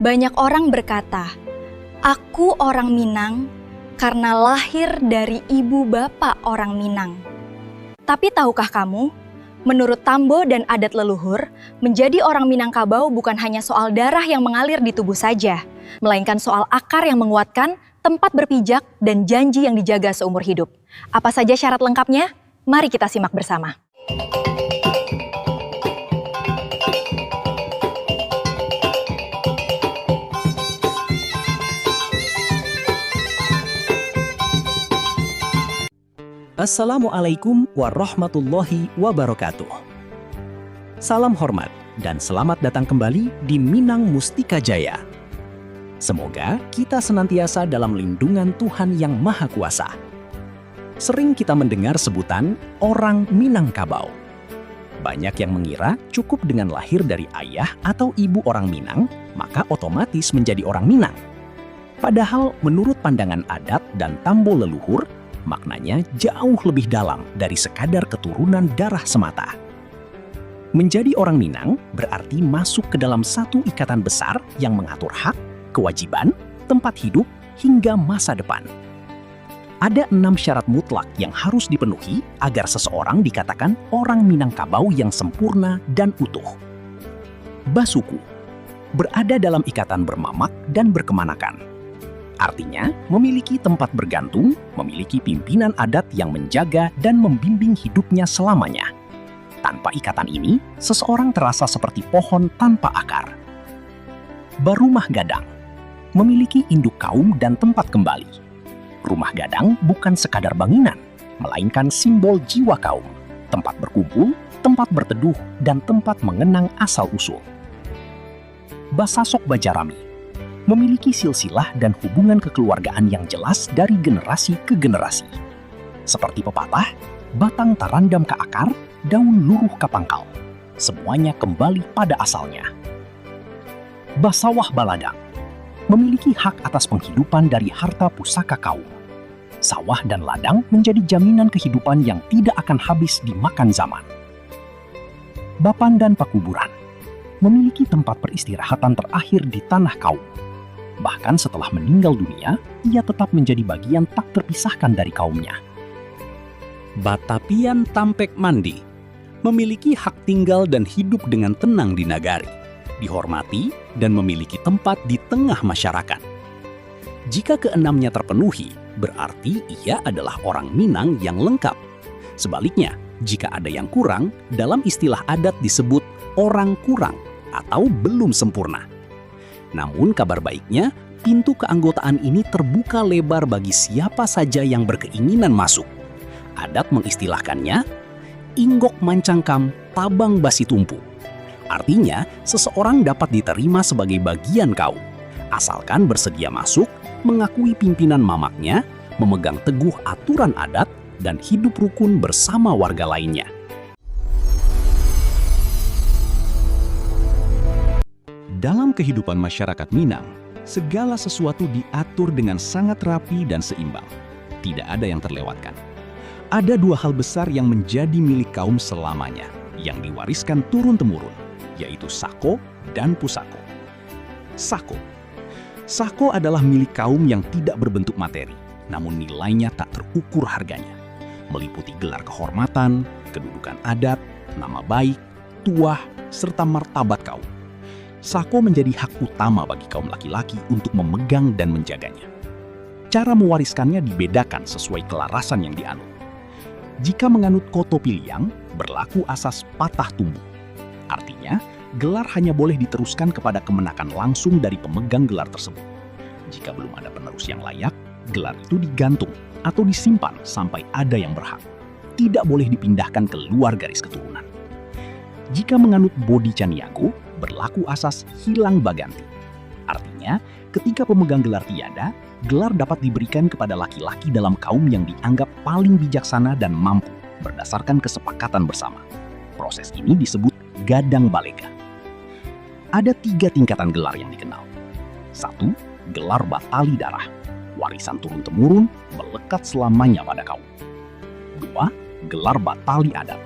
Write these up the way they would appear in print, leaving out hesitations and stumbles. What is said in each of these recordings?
Banyak orang berkata, "Aku orang Minang karena lahir dari ibu bapak orang Minang." Tapi tahukah kamu, menurut Tambo dan adat leluhur, menjadi orang Minangkabau bukan hanya soal darah yang mengalir di tubuh saja, melainkan soal akar yang menguatkan, tempat berpijak, dan janji yang dijaga seumur hidup. Apa saja syarat lengkapnya? Mari kita simak bersama. Assalamualaikum warahmatullahi wabarakatuh. Salam hormat dan selamat datang kembali di Minang Mustika Jaya. Semoga kita senantiasa dalam lindungan Tuhan Yang Maha Kuasa. Sering kita mendengar sebutan orang Minangkabau. Banyak yang mengira cukup dengan lahir dari ayah atau ibu orang Minang, maka otomatis menjadi orang Minang. Padahal menurut pandangan adat dan Tambo leluhur, maknanya jauh lebih dalam dari sekadar keturunan darah semata. Menjadi orang Minang berarti masuk ke dalam satu ikatan besar yang mengatur hak, kewajiban, tempat hidup, hingga masa depan. Ada 6 syarat mutlak yang harus dipenuhi agar seseorang dikatakan orang Minangkabau yang sempurna dan utuh. Basuku, berada dalam ikatan bermamak dan berkemanakan. Artinya, memiliki tempat bergantung, memiliki pimpinan adat yang menjaga dan membimbing hidupnya selamanya. Tanpa ikatan ini, seseorang terasa seperti pohon tanpa akar. Barumah gadang, memiliki induk kaum dan tempat kembali. Rumah gadang bukan sekadar bangunan, melainkan simbol jiwa kaum, tempat berkumpul, tempat berteduh, dan tempat mengenang asal-usul. Basasok Bajarami, memiliki silsilah dan hubungan kekeluargaan yang jelas dari generasi ke generasi. Seperti pepatah, batang tarandam ke akar, daun luruh ke pangkal. Semuanya kembali pada asalnya. Basawah Baladang, memiliki hak atas penghidupan dari harta pusaka kaum. Sawah dan ladang menjadi jaminan kehidupan yang tidak akan habis dimakan zaman. Bapan dan Pakuburan, memiliki tempat peristirahatan terakhir di tanah kaum. Bahkan setelah meninggal dunia, ia tetap menjadi bagian tak terpisahkan dari kaumnya. Batapian Tampek Mandi, memiliki hak tinggal dan hidup dengan tenang di nagari, dihormati dan memiliki tempat di tengah masyarakat. Jika keenamnya terpenuhi, berarti ia adalah orang Minang yang lengkap. Sebaliknya, jika ada yang kurang, dalam istilah adat disebut orang kurang atau belum sempurna. Namun kabar baiknya, pintu keanggotaan ini terbuka lebar bagi siapa saja yang berkeinginan masuk. Adat mengistilahkannya, inggok mancangkam tabang basi tumpu. Artinya, seseorang dapat diterima sebagai bagian kaum, asalkan bersedia masuk, mengakui pimpinan mamaknya, memegang teguh aturan adat, dan hidup rukun bersama warga lainnya. Dalam kehidupan masyarakat Minang, segala sesuatu diatur dengan sangat rapi dan seimbang. Tidak ada yang terlewatkan. Ada 2 hal besar yang menjadi milik kaum selamanya, yang diwariskan turun-temurun, yaitu sako dan pusako. Sako. Sako adalah milik kaum yang tidak berbentuk materi, namun nilainya tak terukur harganya. Meliputi gelar kehormatan, kedudukan adat, nama baik, tuah, serta martabat kaum. Sako menjadi hak utama bagi kaum laki-laki untuk memegang dan menjaganya. Cara mewariskannya dibedakan sesuai kelarasan yang dianut. Jika menganut koto piliang, berlaku asas patah tumbuh. Artinya, gelar hanya boleh diteruskan kepada kemenakan langsung dari pemegang gelar tersebut. Jika belum ada penerus yang layak, gelar itu digantung atau disimpan sampai ada yang berhak. Tidak boleh dipindahkan ke luar garis keturunan. Jika menganut Bodhi Caniago, berlaku asas hilang baganti. Artinya, ketika pemegang gelar tiada, gelar dapat diberikan kepada laki-laki dalam kaum yang dianggap paling bijaksana dan mampu berdasarkan kesepakatan bersama. Proses ini disebut gadang balega. Ada 3 tingkatan gelar yang dikenal. 1. Gelar batali darah, warisan turun-temurun, melekat selamanya pada kaum. 2. Gelar batali adat,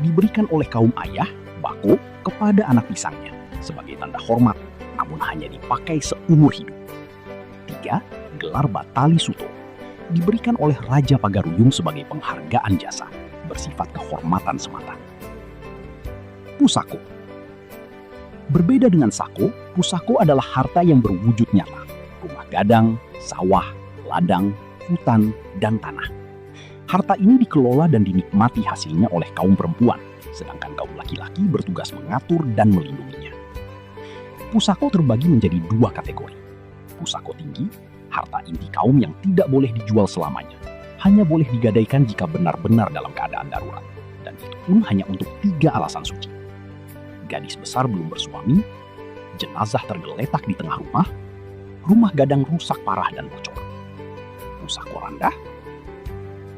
diberikan oleh kaum ayah, bako, kepada anak pisangnya sebagai tanda hormat, namun hanya dipakai seumur hidup. 3. Gelar Batali Suto diberikan oleh Raja Pagaruyung sebagai penghargaan jasa, bersifat kehormatan semata. Pusako. Berbeda dengan sako, pusako adalah harta yang berwujud nyata. Rumah gadang, sawah, ladang, hutan, dan tanah. Harta ini dikelola dan dinikmati hasilnya oleh kaum perempuan, sedangkan kaum laki-laki bertugas mengatur dan melindunginya. Pusako terbagi menjadi 2 kategori. Pusako tinggi, harta inti kaum yang tidak boleh dijual selamanya. Hanya boleh digadaikan jika benar-benar dalam keadaan darurat. Dan itu pun hanya untuk 3 alasan suci. Gadis besar belum bersuami, jenazah tergeletak di tengah rumah gadang rusak parah dan bocor. Pusako rendah,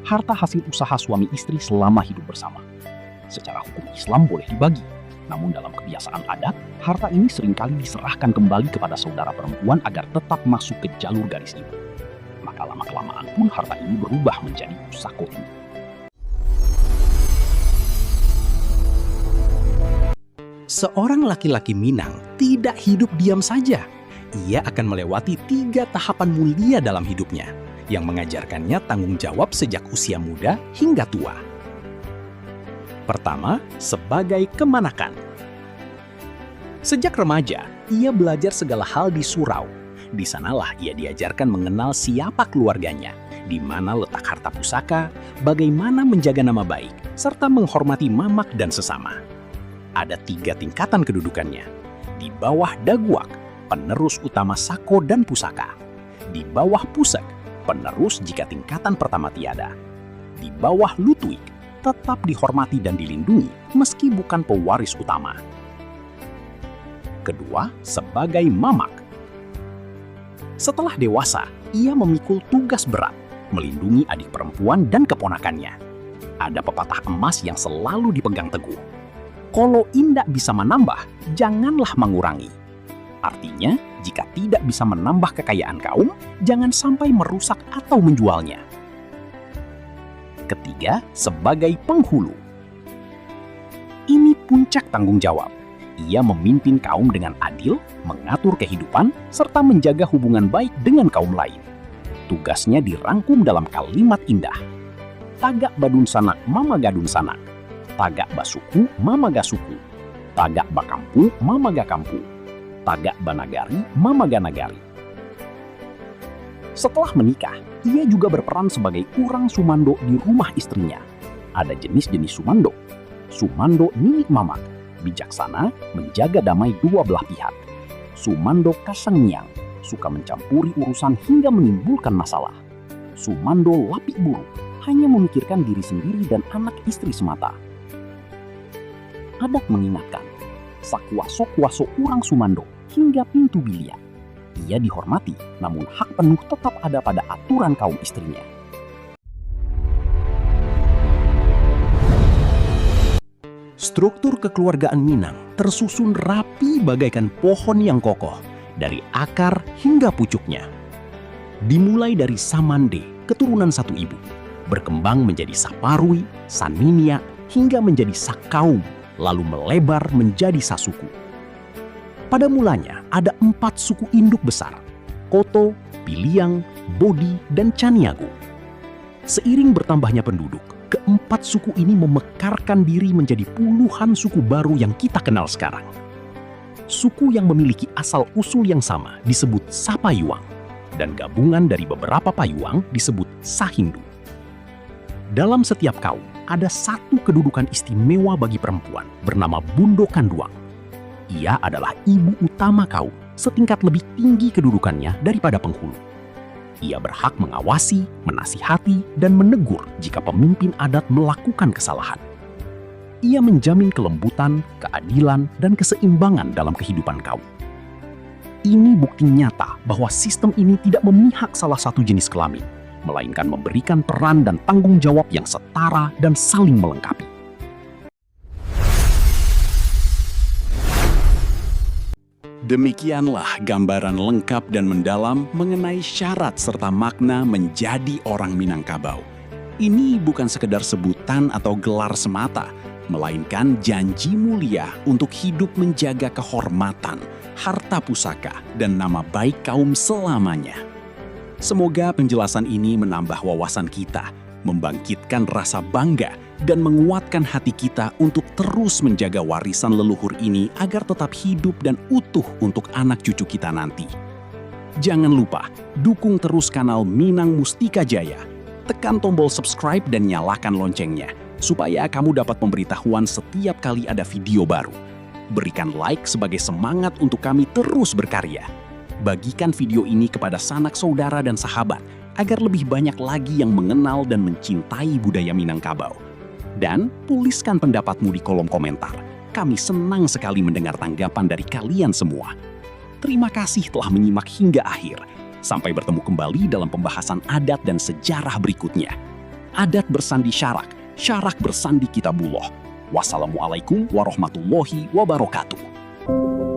harta hasil usaha suami istri selama hidup bersama. Secara hukum Islam boleh dibagi, namun dalam kebiasaan adat, harta ini seringkali diserahkan kembali kepada saudara perempuan agar tetap masuk ke jalur garis ibu. Maka lama-kelamaan pun harta ini berubah menjadi pusako tinggi. Seorang laki-laki Minang tidak hidup diam saja. Ia akan melewati 3 tahapan mulia dalam hidupnya, yang mengajarkannya tanggung jawab sejak usia muda hingga tua. Pertama, sebagai kemanakan. Sejak remaja, ia belajar segala hal di surau. Di sanalah ia diajarkan mengenal siapa keluarganya, di mana letak harta pusaka, bagaimana menjaga nama baik, serta menghormati mamak dan sesama. Ada 3 tingkatan kedudukannya. Di bawah Daguak, penerus utama sako dan pusaka. Di bawah Pusek, penerus jika tingkatan pertama tiada. Di bawah Lutuik, tetap dihormati dan dilindungi meski bukan pewaris utama. Kedua, sebagai mamak. Setelah dewasa, ia memikul tugas berat, melindungi adik perempuan dan keponakannya. Ada pepatah emas yang selalu dipegang teguh. Kalau indak bisa menambah, janganlah mengurangi. Artinya, jika tidak bisa menambah kekayaan kaum, jangan sampai merusak atau menjualnya. Ketiga, sebagai penghulu. Ini puncak tanggung jawab. Ia memimpin kaum dengan adil, mengatur kehidupan, serta menjaga hubungan baik dengan kaum lain. Tugasnya dirangkum dalam kalimat indah. Tagak badun sanak, mama gadun sanak. Tagak basuku, mama gasuku. Tagak bakampu, mama gakampu. Tagak banagari, mama ganagari. Setelah menikah, ia juga berperan sebagai urang sumando di rumah istrinya. Ada jenis-jenis sumando. Sumando ninik mamak, bijaksana, menjaga damai 2 belah pihak. Sumando kasangyang, suka mencampuri urusan hingga menimbulkan masalah. Sumando lapik buruk, hanya memikirkan diri sendiri dan anak istri semata. Adat mengingatkan, sakuaso-kuaso urang sumando hingga pintu bilia. Ia dihormati, namun hak penuh tetap ada pada aturan kaum istrinya. Struktur kekeluargaan Minang tersusun rapi bagaikan pohon yang kokoh, dari akar hingga pucuknya. Dimulai dari Samande, keturunan satu ibu, berkembang menjadi Saparui, Saninia, hingga menjadi Sakaum, lalu melebar menjadi Sasuku. Pada mulanya ada 4 suku induk besar, Koto, Piliang, Bodi, dan Caniago. Seiring bertambahnya penduduk, keempat suku ini memekarkan diri menjadi puluhan suku baru yang kita kenal sekarang. Suku yang memiliki asal-usul yang sama disebut Sapayuang, dan gabungan dari beberapa payuang disebut Sahindu. Dalam setiap kaum, ada satu kedudukan istimewa bagi perempuan bernama Bundo Kanduang. Ia adalah ibu utama kaum, setingkat lebih tinggi kedudukannya daripada penghulu. Ia berhak mengawasi, menasihati, dan menegur jika pemimpin adat melakukan kesalahan. Ia menjamin kelembutan, keadilan, dan keseimbangan dalam kehidupan kaum. Ini bukti nyata bahwa sistem ini tidak memihak salah satu jenis kelamin, melainkan memberikan peran dan tanggung jawab yang setara dan saling melengkapi. Demikianlah gambaran lengkap dan mendalam mengenai syarat serta makna menjadi orang Minangkabau. Ini bukan sekedar sebutan atau gelar semata, melainkan janji mulia untuk hidup menjaga kehormatan, harta pusaka, dan nama baik kaum selamanya. Semoga penjelasan ini menambah wawasan kita, membangkitkan rasa bangga, dan menguatkan hati kita untuk terus menjaga warisan leluhur ini agar tetap hidup dan utuh untuk anak cucu kita nanti. Jangan lupa, dukung terus kanal Minang Mustika Jaya. Tekan tombol subscribe dan nyalakan loncengnya, supaya kamu dapat pemberitahuan setiap kali ada video baru. Berikan like sebagai semangat untuk kami terus berkarya. Bagikan video ini kepada sanak saudara dan sahabat, agar lebih banyak lagi yang mengenal dan mencintai budaya Minangkabau. Dan tuliskan pendapatmu di kolom komentar. Kami senang sekali mendengar tanggapan dari kalian semua. Terima kasih telah menyimak hingga akhir. Sampai bertemu kembali dalam pembahasan adat dan sejarah berikutnya. Adat bersandi syarak, syarak bersandi kitabullah. Wassalamualaikum warahmatullahi wabarakatuh.